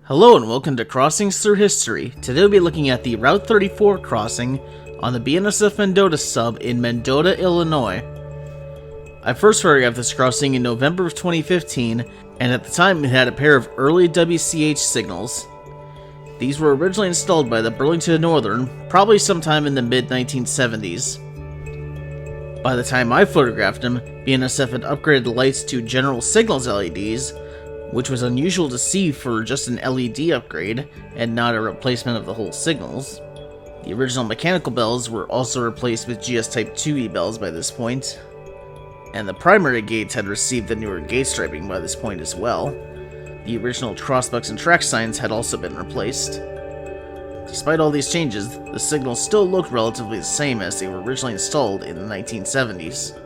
Hello and welcome to Crossings Through History. Today we'll be looking at the Route 34 crossing on the BNSF Mendota Sub in Mendota, Illinois. I first heard of this crossing in November of 2015, and at the time it had a pair of early WCH signals. These were originally installed by the Burlington Northern, probably sometime in the mid-1970s. By the time I photographed them, BNSF had upgraded the lights to general signals LEDs, which was unusual to see for just an LED upgrade, and not a replacement of the whole signals. The original mechanical bells were also replaced with GS Type 2E bells by this point, and the primary gates had received the newer gate striping by this point as well. The original crossbucks and track signs had also been replaced. Despite all these changes, the signals still looked relatively the same as they were originally installed in the 1970s.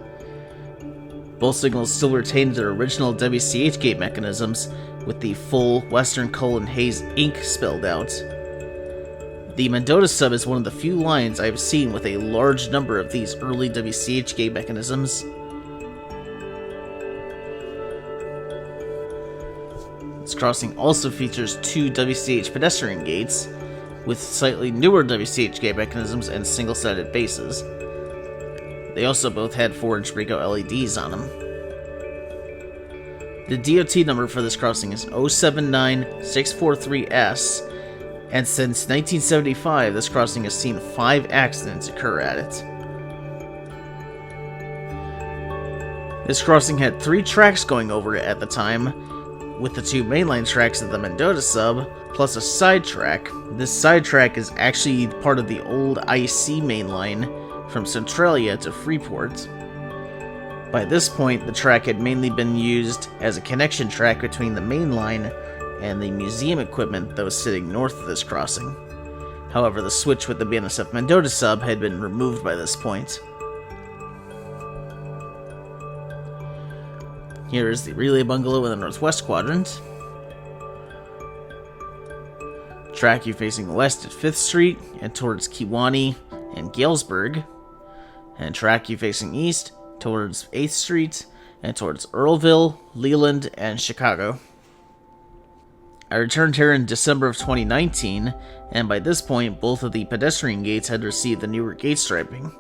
Both signals still retained their original WCH gate mechanisms, with the full Western Cullen Hayes ink spelled out. The Mendota Sub is one of the few lines I have seen with a large number of these early WCH gate mechanisms. This crossing also features two WCH pedestrian gates, with slightly newer WCH gate mechanisms and single-sided bases. They also both had 4-inch Ricoh LEDs on them. The DOT number for this crossing is 079643S, and since 1975 this crossing has seen 5 accidents occur at it. This crossing had 3 tracks going over it at the time, with the 2 mainline tracks of the Mendota Sub, plus a side track. This side track is actually part of the old IC mainline from Centralia to Freeport. By this point, the track had mainly been used as a connection track between the main line and the museum equipment that was sitting north of this crossing. However, the switch with the BNSF Mendota Sub had been removed by this point. Here is the relay bungalow in the northwest quadrant. Track you facing west at 5th Street and towards Kewanee and Galesburg, and track you facing east towards 8th Street and towards Earlville, Leland, and Chicago. I returned here in December of 2019, and by this point both of the pedestrian gates had received the newer gate striping.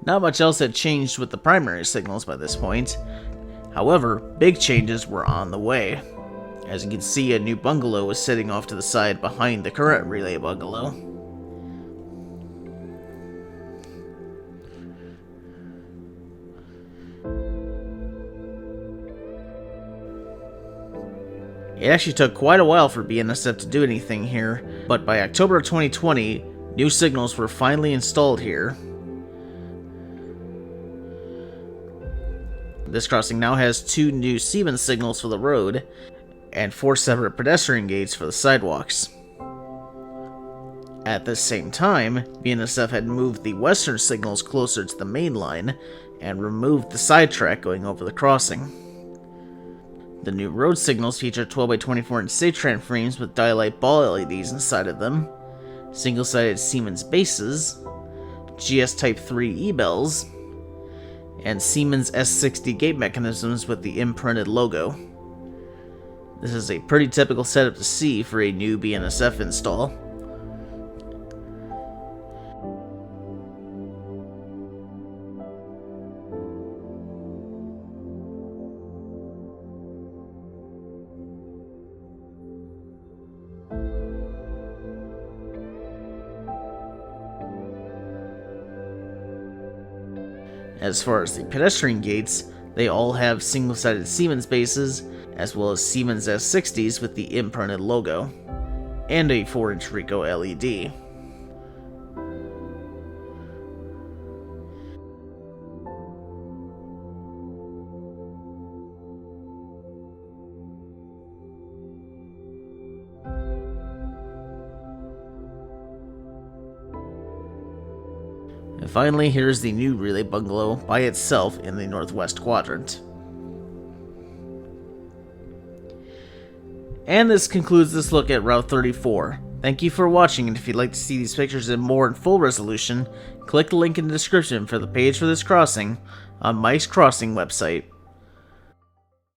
Not much else had changed with the primary signals by this point. However, big changes were on the way. As you can see, a new bungalow was sitting off to the side behind the current relay bungalow. It actually took quite a while for BNSF to do anything here, but by October of 2020, new signals were finally installed here. This crossing now has 2 new Siemens signals for the road, and 4 separate pedestrian gates for the sidewalks. At the same time, BNSF had moved the western signals closer to the main line, and removed the side track going over the crossing. The new road signals feature 12x24 inch Satran frames with dialight ball LEDs inside of them, single-sided Siemens bases, GS Type 3E bells, and Siemens S60 gate mechanisms with the imprinted logo. This is a pretty typical setup to see for a new BNSF install. As far as the pedestrian gates, they all have single-sided Siemens bases, as well as Siemens S60s with the imprinted logo, and a 4-inch Ricoh LED. And finally, here's the new relay bungalow by itself in the northwest quadrant. And this concludes this look at Route 34. Thank you for watching, and if you'd like to see these pictures in full resolution, click the link in the description for the page for this crossing on Mike's Crossing website.